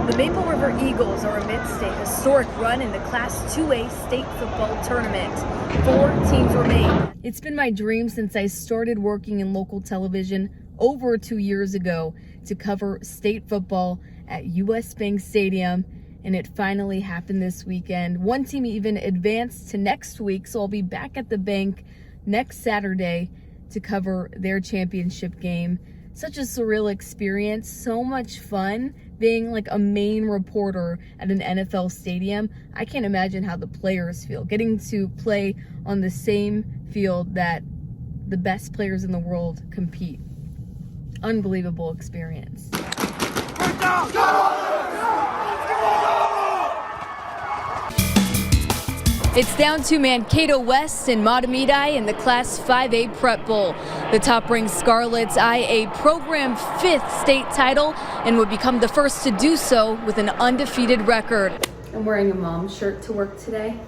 The Maple River Eagles are amidst a historic run in the Class 2A state football tournament. 4 teams remain. It's been my dream since I started working in local television over 2 years ago to cover state football at US Bank Stadium, and it finally happened this weekend. One team even advanced to next week, so I'll be back at the bank next Saturday to cover their championship game. Such a surreal experience, so much fun being like a main reporter at an NFL stadium. I can't imagine how the players feel, getting to play on the same field that the best players in the world compete. Unbelievable experience. It's down to Mankato West and Mahtomedi in the Class 5A Prep Bowl. The top-ranked Scarlets eye a program 5th state title and would become the first to do so with an undefeated record. I'm wearing a mom shirt to work today.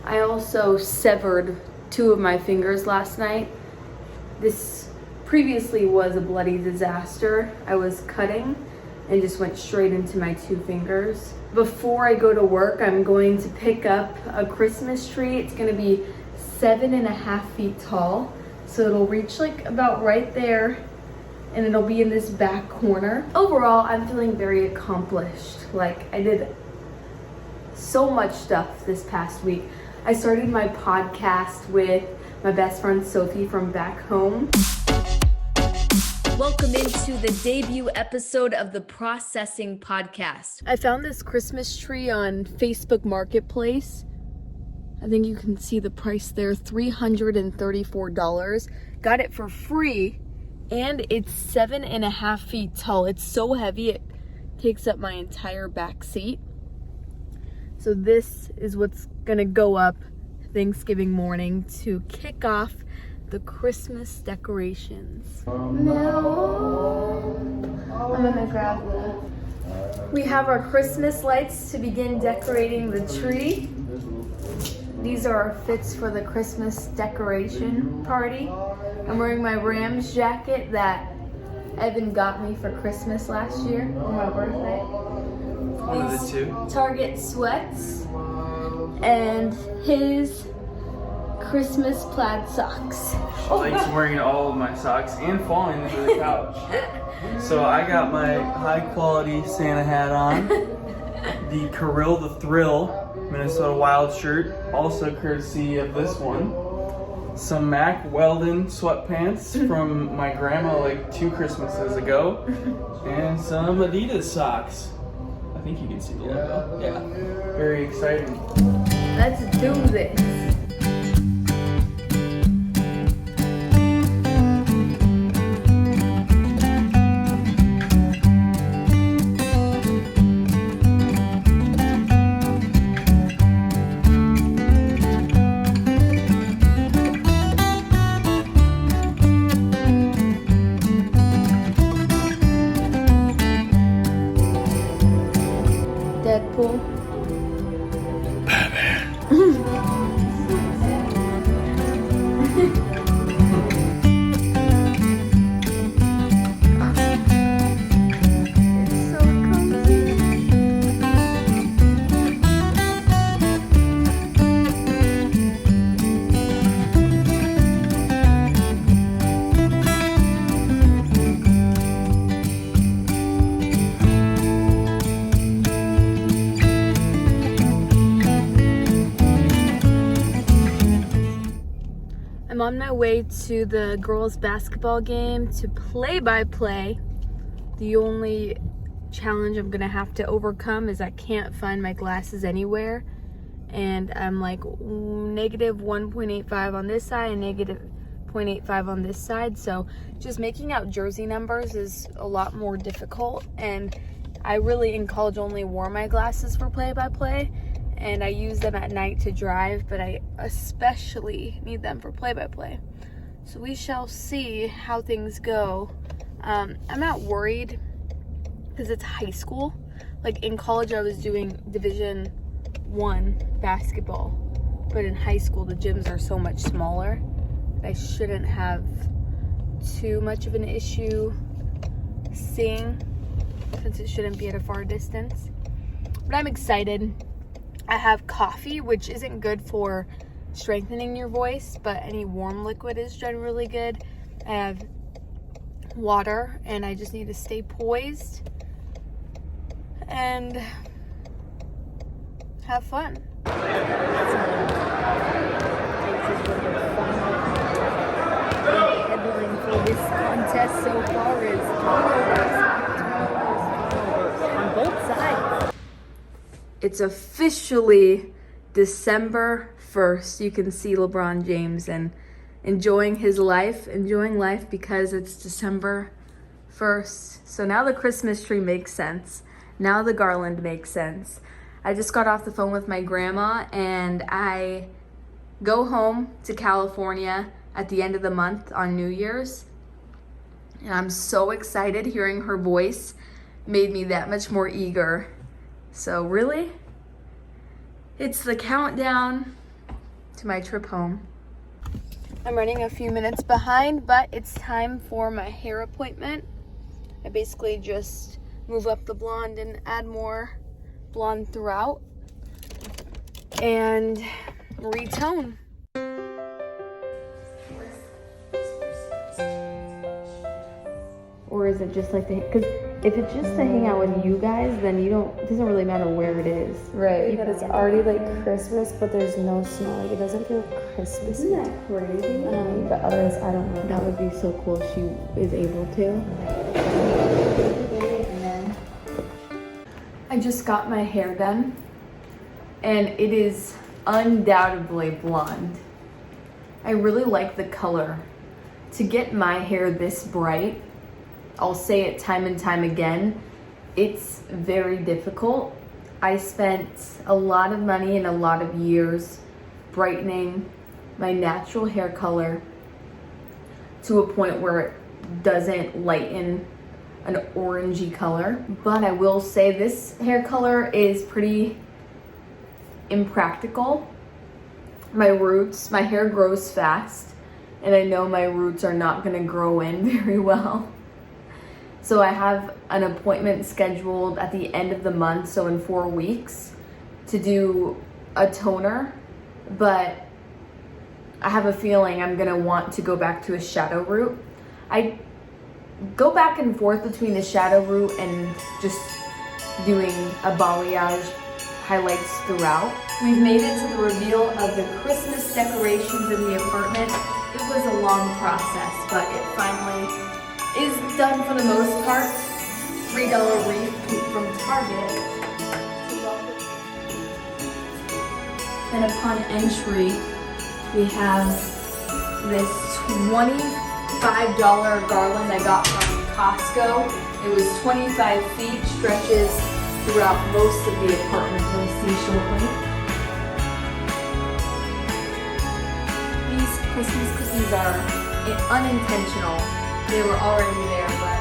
I also severed 2 of my fingers last night. This previously was a bloody disaster. I was cutting and just went straight into my 2 fingers. Before I go to work, I'm going to pick up a Christmas tree. It's gonna be 7.5 feet tall. So it'll reach like about right there, and it'll be in this back corner. Overall, I'm feeling very accomplished. Like, I did so much stuff this past week. I started my podcast with my best friend Sophie from back home. Welcome into the debut episode of the Processing Podcast. I found this Christmas tree on Facebook Marketplace. I think you can see the price there, $334. Got it for free, and it's 7.5 feet tall. It's so heavy, it takes up my entire back seat. So this is what's gonna go up Thanksgiving morning to kick off the Christmas decorations. Now, I'm gonna grab we have our Christmas lights to begin decorating the tree. These are our fits for the Christmas decoration party. I'm wearing my Rams jacket that Evan got me for Christmas last year on my birthday. One of the 2. Target sweats and his Christmas plaid socks. She likes wearing all of my socks and falling into the couch. So I got my high quality Santa hat on, the Kirill the Thrill Minnesota Wild shirt, also courtesy of this one. Some Mack Weldon sweatpants from my grandma like 2 Christmases ago, and some Adidas socks. I think you can see the logo. Yeah, very exciting. Let's do this. Deadpool. Batman. It's so cozy. I'm on my way to the girls' basketball game to play-by-play. The only challenge I'm gonna have to overcome is I can't find my glasses anywhere. And I'm like negative 1.85 on this side and negative 0.85 on this side. So just making out jersey numbers is a lot more difficult. And I really, in college, only wore my glasses for play-by-play. And I use them at night to drive, but I especially need them for play-by-play. So we shall see how things go. I'm not worried because it's high school. Like in college, I was doing Division I basketball, but in high school, the gyms are so much smaller. I shouldn't have too much of an issue seeing, since it shouldn't be at a far distance. But I'm excited. I have coffee, which isn't good for strengthening your voice, but any warm liquid is generally good. I have water, and I just need to stay poised and have fun. Headline for this contest so far is turnovers on both sides. It's officially December 1st. You can see LeBron James and enjoying life because it's December 1st. So now the Christmas tree makes sense. Now the garland makes sense. I just got off the phone with my grandma, and I go home to California at the end of the month on New Year's. And I'm so excited. Hearing her voice made me that much more eager. So really, it's the countdown to my trip home. I'm running a few minutes behind, but it's time for my hair appointment. I basically just move up the blonde and add more blonde throughout and retone. Or is it just like because if it's just to hang out with you guys, then it doesn't really matter where it is. Right, but it's already like Christmas, but there's no snow. Like, it doesn't feel Christmassy. Isn't that crazy? But others, I don't know. That would be so cool if she is able to. I just got my hair done, and it is undoubtedly blonde. I really like the color. To get my hair this bright, I'll say it time and time again, it's very difficult. I spent a lot of money and a lot of years brightening my natural hair color to a point where it doesn't lighten an orangey color. But I will say this hair color is pretty impractical. My hair grows fast, and I know my roots are not gonna grow in very well. So I have an appointment scheduled at the end of the month, so in 4 weeks, to do a toner, but I have a feeling I'm gonna want to go back to a shadow root. I go back and forth between the shadow root and just doing a balayage highlights throughout. We've made it to the reveal of the Christmas decorations in the apartment. It was a long process, but it finally is done for the most part. $3 wreath from Target. Then upon entry, we have this $25 garland I got from Costco. It was 25 feet, stretches throughout most of the apartment, you'll see shortly. These Christmas cookies are unintentional. They were already there, but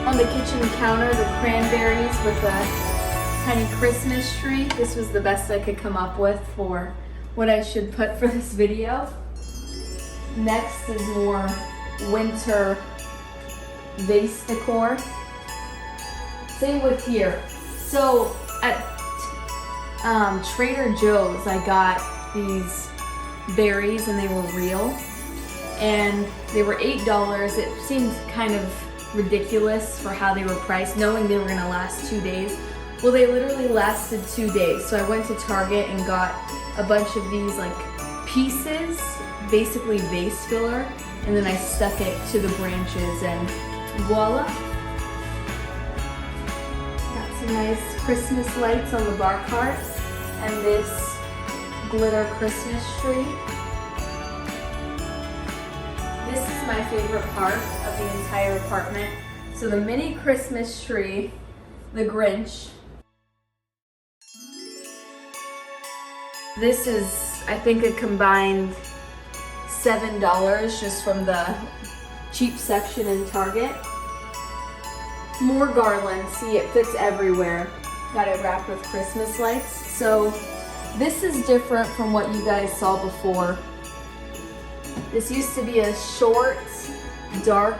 on the kitchen counter, the cranberries with a tiny Christmas tree. This was the best I could come up with for what I should put for this video. Next is more winter vase decor. Same with here. So at Trader Joe's, I got these berries, and they were real, and they were $8. It seemed kind of ridiculous for how they were priced, knowing they were gonna last 2 days. Well, they literally lasted 2 days. So I went to Target and got a bunch of these like pieces, basically vase filler, and then I stuck it to the branches, and voila. Got some nice Christmas lights on the bar cart, and this glitter Christmas tree. This is my favorite part of the entire apartment. So the mini Christmas tree, the Grinch. This is, I think, a combined $7 just from the cheap section in Target. More garland, see, it fits everywhere. Got it wrapped with Christmas lights. So this is different from what you guys saw before. This used to be a short, dark,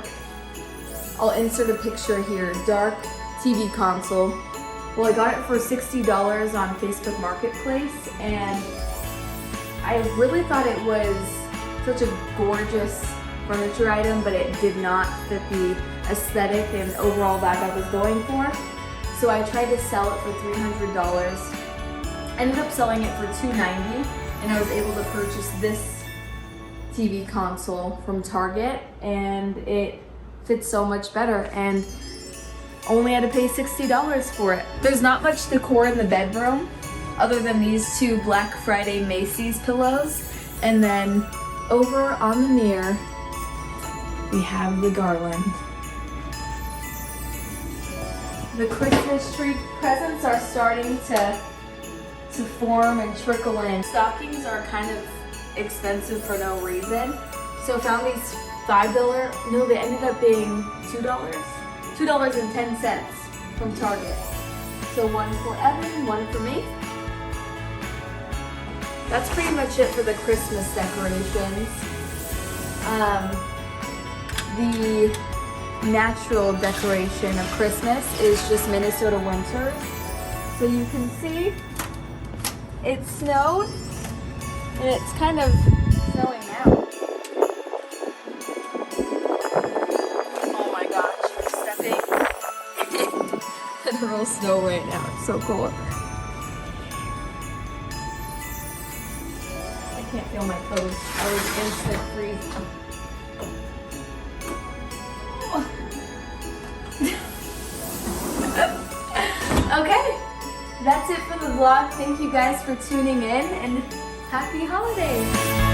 I'll insert a picture here, dark TV console. Well, I got it for $60 on Facebook Marketplace, and I really thought it was such a gorgeous furniture item, but it did not fit the aesthetic and overall vibe I was going for. So I tried to sell it for $300. Ended up selling it for $290, and I was able to purchase this TV console from Target, and it fits so much better, and only had to pay $60 for it. There's not much decor in the bedroom other than these two Black Friday Macy's pillows, and then over on the mirror we have the garland. The Christmas tree presents are starting to form and trickle in. Stockings are kind of expensive for no reason. So found these $5, no, they ended up being $2.10 from Target. So one for Evan, one for me. That's pretty much it for the Christmas decorations. The natural decoration of Christmas is just Minnesota winters. So you can see it snowed, and it's kind of snowing now. Oh my gosh, we're stepping in the real snow right now. It's so cold. I can't feel my toes. I was instant freezing. Okay, that's it for the vlog. Thank you guys for tuning in, and happy holidays.